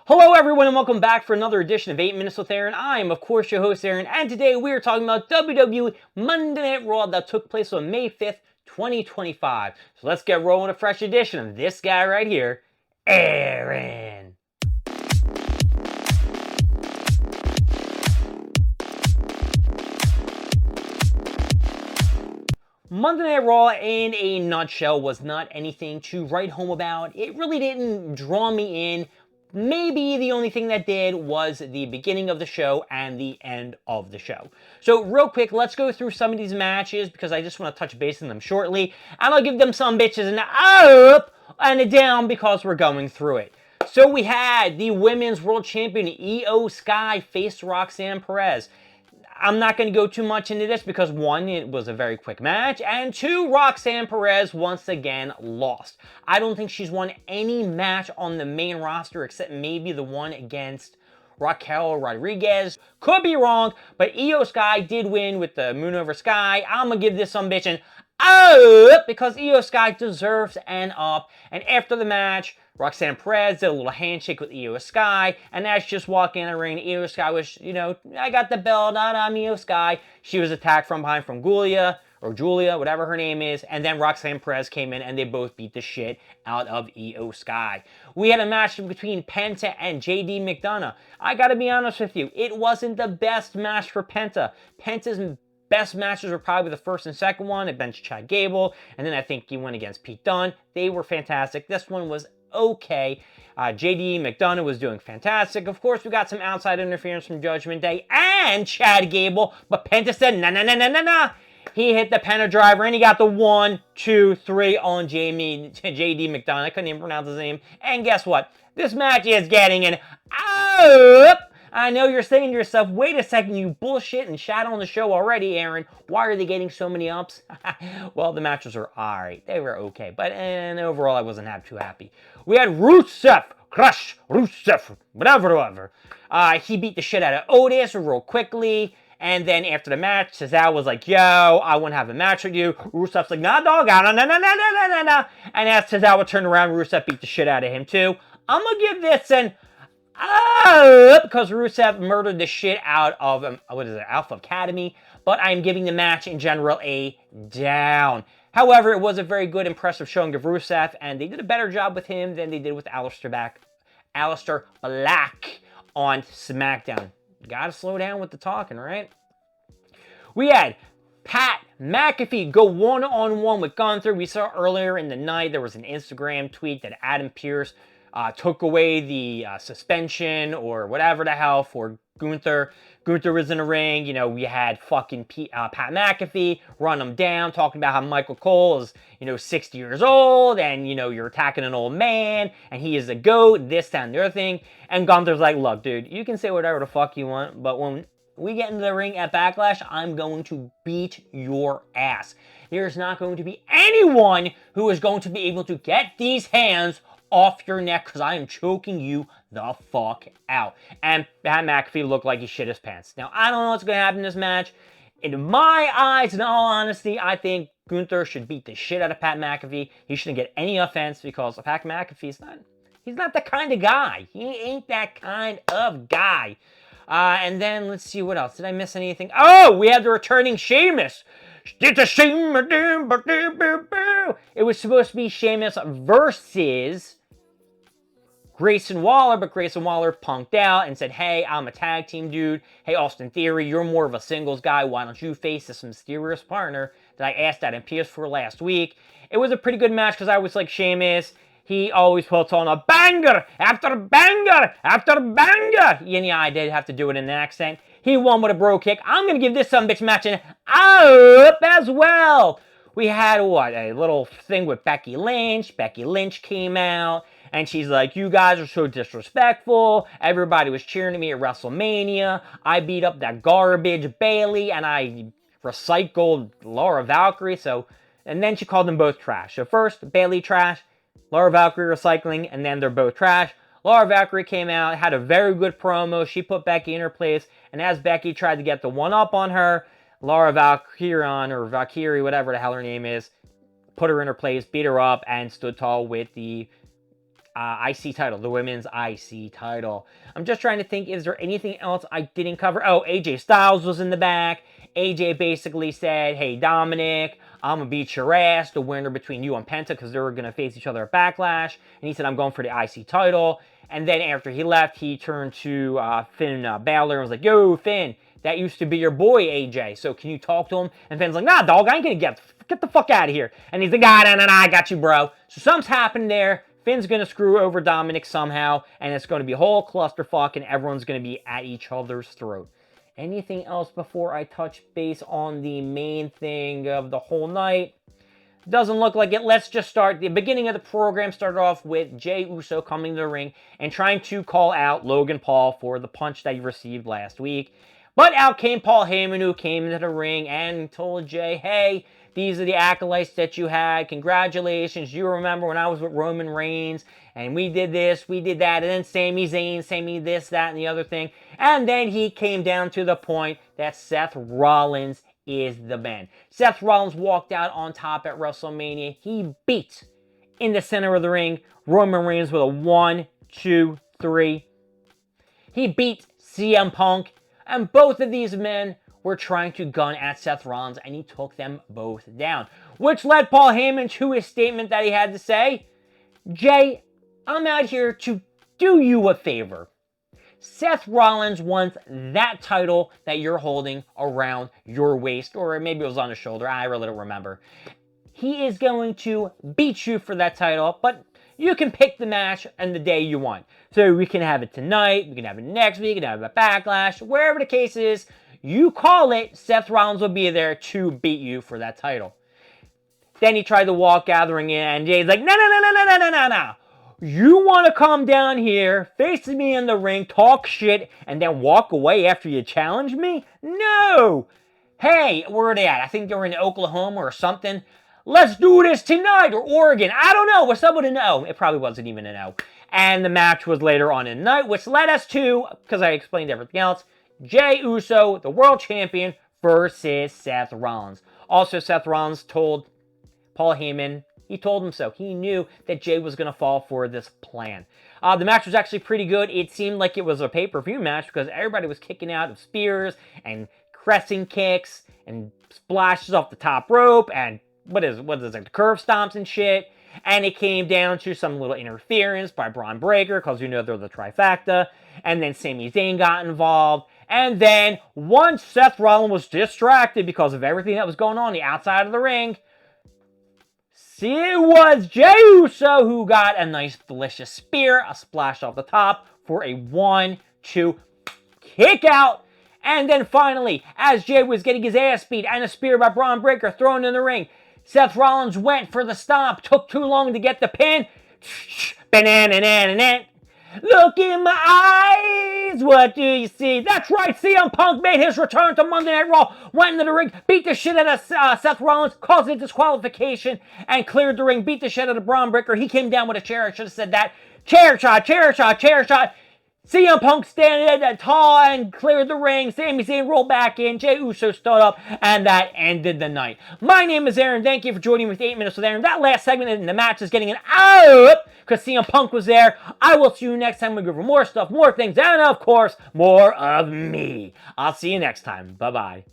Hello everyone and welcome back for another edition of 8 Minutes with Aaron. I am of course your host Aaron, and today we are talking about WWE Monday Night Raw that took place on May 5th, 2025. So let's get rolling a fresh edition of this guy right here, Aaron. Monday Night Raw in a nutshell was not anything to write home about. It really didn't draw me in. Maybe the only thing that did was the beginning of the show and the end of the show. So real quick, let's go through some of these matches because I just want to touch base on them shortly. And I'll give them some bitches an up and a down because we're going through it. So we had the Women's World Champion Io Sky face Roxanne Perez. I'm not going to go too much into this because one, it was a very quick match, and two, Roxanne Perez once again lost. I don't think she's won any match on the main roster except maybe the one against Raquel Rodriguez. Could be wrong, but Io Sky did win with the Moon Over Sky. I'm going to give this some bitchin' up because Io Sky deserves an up. And after the match, Roxanne Perez did a little handshake with Io Sky, and as she just walked in the ring, Io Sky was, I got the belt, I'm Io Sky. She was attacked from behind from Julia, whatever her name is, and then Roxanne Perez came in, and they both beat the shit out of Io Sky. We had a match between Penta and JD McDonough. I gotta be honest with you, it wasn't the best match for Penta. Penta's best matches were probably the first and second one. It benched Chad Gable, and then I think he went against Pete Dunne. They were fantastic. This one was okay. JD McDonough was doing fantastic. Of course, we got some outside interference from Judgment Day and Chad Gable, but Penta said, nah. He hit the Penta driver, and he got the 1, 2, 3 on JD McDonough. I couldn't even pronounce his name. And guess what? This match is getting an up. I know you're saying to yourself, wait a second, you bullshit and shat on the show already, Aaron. Why are they getting so many ups? Well, the matches were alright. They were okay. But overall, I wasn't too happy. We had RUSEV. Crush. RUSEV. Whatever. He beat the shit out of Otis real quickly. And then after the match, Cesaro was like, yo, I want to have a match with you. Rusev's like, nah, dog, nah. And as Cesaro turned around, Rusev beat the shit out of him too. I'm going to give this an because Rusev murdered the shit out of, Alpha Academy, but I'm giving the match in general a down. However, it was a very good, impressive showing of Rusev, and they did a better job with him than they did with Aleister Black on SmackDown. Gotta slow down with the talking, right? We had Pat McAfee go one-on-one with Gunther. We saw earlier in the night there was an Instagram tweet that Adam Pearce took away the suspension or whatever the hell for Gunther. Gunther was in the ring. We had fucking Pat McAfee run him down, talking about how Michael Cole is, 60 years old, and, you're attacking an old man, and he is a goat, this, that, and the other thing. And Gunther's like, look, dude, you can say whatever the fuck you want, but when we get into the ring at Backlash, I'm going to beat your ass. There's not going to be anyone who is going to be able to get these hands off your neck because I am choking you the fuck out. And Pat McAfee looked like he shit his pants. Now, I don't know what's going to happen in this match. In my eyes, in all honesty, I think Gunther should beat the shit out of Pat McAfee. He shouldn't get any offense because Pat McAfee's he's not the kind of guy. He ain't that kind of guy. And then, let's see, what else? Did I miss anything? Oh, we had the returning Sheamus. It was supposed to be Sheamus versus Grayson Waller, but Grayson Waller punked out and said, hey, I'm a tag team dude. Hey, Austin Theory, you're more of a singles guy. Why don't you face this mysterious partner that I asked at in PS4 last week? It was a pretty good match because I was like Sheamus. He always puts on a banger after banger after banger. Yeah, I did have to do it in an accent. He won with a bro kick. I'm going to give this bitch match an up as well. We had, a little thing with Becky Lynch. Becky Lynch came out, and she's like, you guys are so disrespectful. Everybody was cheering at me at WrestleMania. I beat up that garbage Bayley, and I recycled Laura Valkyrie. And then she called them both trash. So first, Bayley trash, Laura Valkyrie recycling, and then they're both trash. Laura Valkyrie came out, had a very good promo. She put Becky in her place, and as Becky tried to get the one-up on her, Laura Valkyrie, whatever the hell her name is, put her in her place, beat her up, and stood tall with the IC title, the women's IC title. I'm just trying to think, is there anything else I didn't cover? Oh, AJ Styles was in the back. AJ basically said, hey, Dominic, I'm going to beat your ass, the winner between you and Penta, because they were going to face each other at Backlash. And he said, I'm going for the IC title. And then after he left, he turned to Finn Balor and was like, yo, Finn, that used to be your boy, AJ. So can you talk to him? And Finn's like, nah, dog, I ain't going to get the fuck out of here. And he's like, nah, I got you, bro. So something's happened there. Finn's going to screw over Dominic somehow, and it's going to be a whole clusterfuck, and everyone's going to be at each other's throat. Anything else before I touch base on the main thing of the whole night? Doesn't look like it. Let's just start. The beginning of the program started off with Jey Uso coming to the ring and trying to call out Logan Paul for the punch that he received last week. But out came Paul Heyman, who came into the ring and told Jey, hey, these are the acolytes that you had. Congratulations. You remember when I was with Roman Reigns and we did this, we did that, and then Sami Zayn, Sami this, that, and the other thing. And then he came down to the point that Seth Rollins is the man. Seth Rollins walked out on top at WrestleMania. He beat, in the center of the ring, Roman Reigns with a 1, 2, 3. He beat CM Punk, and both of these men were trying to gun at Seth Rollins, and he took them both down. Which led Paul Heyman to his statement that he had to say, Jey, I'm out here to do you a favor. Seth Rollins wants that title that you're holding around your waist, or maybe it was on his shoulder, I really don't remember. He is going to beat you for that title, but you can pick the match and the day you want. So we can have it tonight, we can have it next week, we can have it at Backlash, wherever the case is, you call it, Seth Rollins will be there to beat you for that title. Then he tried to walk gathering in, and Jay's like, no. You want to come down here, face me in the ring, talk shit, and then walk away after you challenge me? No! Hey, where are they at? I think they're in Oklahoma or something. Let's do this tonight, or Oregon. I don't know. Was someone to know? It probably wasn't even a no. And the match was later on in the night, which led us to, because I explained everything else, Jey Uso, the world champion, versus Seth Rollins. Also, Seth Rollins told Paul Heyman, he told him so. He knew that Jey was going to fall for this plan. The match was actually pretty good. It seemed like it was a pay-per-view match because everybody was kicking out of spears and crescent kicks and splashes off the top rope and what is it, curve stomps and shit. And it came down to some little interference by Braun Breaker because you know they're the trifecta. And then Sami Zayn got involved. And then once Seth Rollins was distracted because of everything that was going on the outside of the ring, it was Jey Uso who got a nice delicious spear, a splash off the top for a 1-2 kick out. And then finally, as Jey was getting his ass beat and a spear by Braun Breaker thrown in the ring, Seth Rollins went for the stomp, took too long to get the pin. Look in my eyes, what do you see? That's right, CM Punk made his return to Monday Night Raw, went into the ring, beat the shit out of Seth Rollins, caused a disqualification, and cleared the ring, beat the shit out of Braun Breaker. He came down with a chair, I should have said that. Chair shot. CM Punk standing tall and cleared the ring. Sami Zayn rolled back in. Jey Uso stood up, and that ended the night. My name is Aaron. Thank you for joining me with 8 Minutes with Aaron. That last segment in the match is getting an out because CM Punk was there. I will see you next time. We go for more stuff, more things, and of course, more of me. I'll see you next time. Bye-bye.